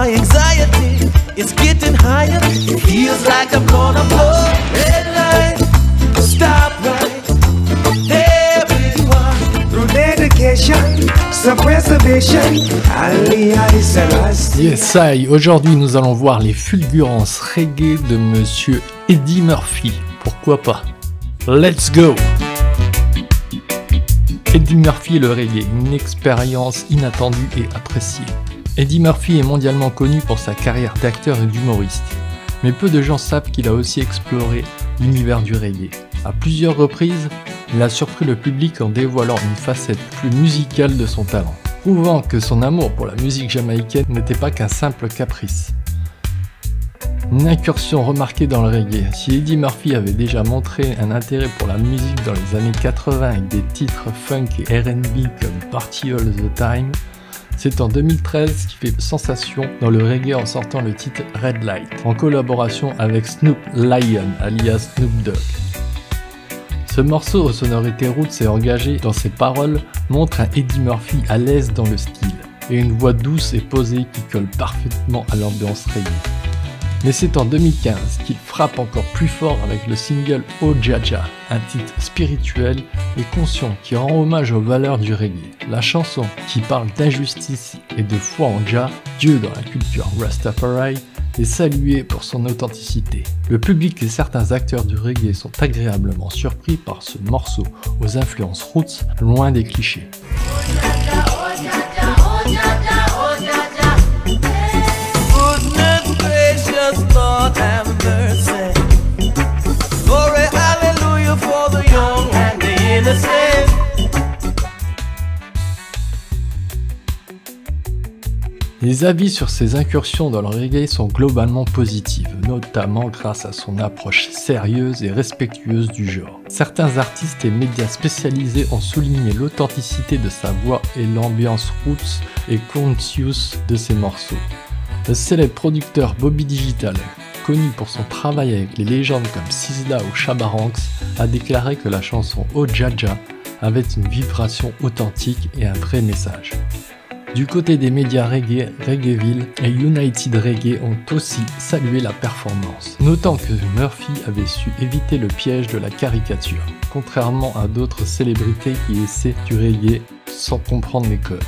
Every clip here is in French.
My anxiety is getting higher. It feels like I'm gonna blow. Red light, stop right. There we are. Through dedication, self-preservation, Ali Selassie. Yes, I. Aujourd'hui, nous allons voir les fulgurances reggae de Monsieur Eddie Murphy. Pourquoi pas? Let's go! Eddie Murphy et le reggae, une expérience inattendue et appréciée. Eddie Murphy est mondialement connu pour sa carrière d'acteur et d'humoriste, mais peu de gens savent qu'il a aussi exploré l'univers du reggae. À plusieurs reprises, il a surpris le public en dévoilant une facette plus musicale de son talent, prouvant que son amour pour la musique jamaïcaine n'était pas qu'un simple caprice. Une incursion remarquée dans le reggae. Si Eddie Murphy avait déjà montré un intérêt pour la musique dans les années 80 avec des titres funk et R&B comme Party All the Time, c'est en 2013 qu'il fait sensation dans le reggae en sortant le titre Red Light, en collaboration avec Snoop Lion, alias Snoop Dogg. Ce morceau aux sonorités roots et engagé dans ses paroles montre un Eddie Murphy à l'aise dans le style, et une voix douce et posée qui colle parfaitement à l'ambiance reggae. Mais c'est en 2015 qu'il frappe encore plus fort avec le single Oh Jaja, un titre spirituel et conscient qui rend hommage aux valeurs du reggae. La chanson, qui parle d'injustice et de foi en Jah, Dieu dans la culture Rastafari, est saluée pour son authenticité. Le public et certains acteurs du reggae sont agréablement surpris par ce morceau aux influences roots, loin des clichés. Lord have mercy. Glory, hallelujah for the young and the innocent. Les avis sur ses incursions dans le reggae sont globalement positifs, notamment grâce à son approche sérieuse et respectueuse du genre. Certains artistes et médias spécialisés ont souligné l'authenticité de sa voix et l'ambiance roots et conscious de ses morceaux. Le célèbre producteur Bobby Digital, connu pour son travail avec les légendes comme Sizzla ou Shabba Ranks, a déclaré que la chanson Oh Jaja avait une vibration authentique et un vrai message. Du côté des médias reggae, Reggaeville et United Reggae ont aussi salué la performance, notant que Murphy avait su éviter le piège de la caricature, contrairement à d'autres célébrités qui essaient du reggae sans comprendre les codes.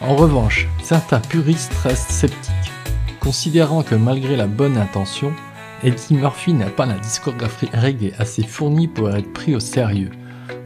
En revanche, certains puristes restent sceptiques, considérant que malgré la bonne intention, Eddie Murphy n'a pas la discographie reggae assez fournie pour être pris au sérieux.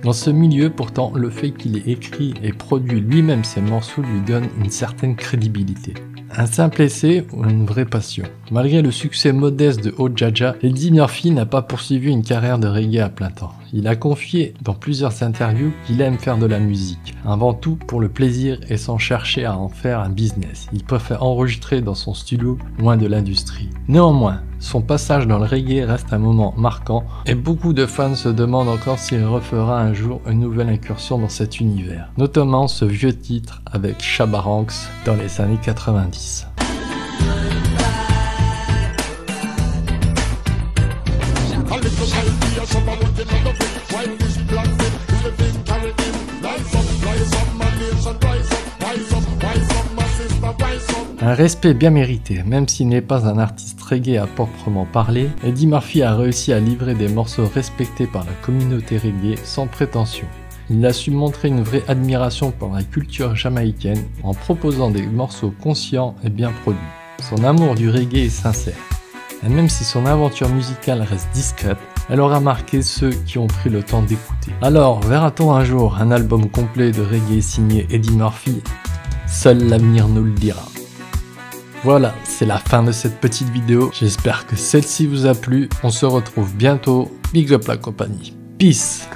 Dans ce milieu, pourtant, le fait qu'il ait écrit et produit lui-même ses morceaux lui donne une certaine crédibilité. Un simple essai ou une vraie passion. Malgré le succès modeste de Oh Jaja, Eddie Murphy n'a pas poursuivi une carrière de reggae à plein temps. Il a confié dans plusieurs interviews qu'il aime faire de la musique, avant tout pour le plaisir et sans chercher à en faire un business. Il préfère enregistrer dans son studio, loin de l'industrie. Néanmoins, son passage dans le reggae reste un moment marquant et beaucoup de fans se demandent encore s'il refera un jour une nouvelle incursion dans cet univers, notamment ce vieux titre avec Shabba Ranks dans les années 90. Un respect bien mérité, même s'il n'est pas un artiste reggae à proprement parler, Eddie Murphy a réussi à livrer des morceaux respectés par la communauté reggae sans prétention. Il a su montrer une vraie admiration pour la culture jamaïcaine en proposant des morceaux conscients et bien produits. Son amour du reggae est sincère, et même si son aventure musicale reste discrète, elle aura marqué ceux qui ont pris le temps d'écouter. Alors, verra-t-on un jour un album complet de reggae signé Eddie Murphy? Seul l'avenir nous le dira. Voilà, c'est la fin de cette petite vidéo. J'espère que celle-ci vous a plu. On se retrouve bientôt. Big up la compagnie. Peace.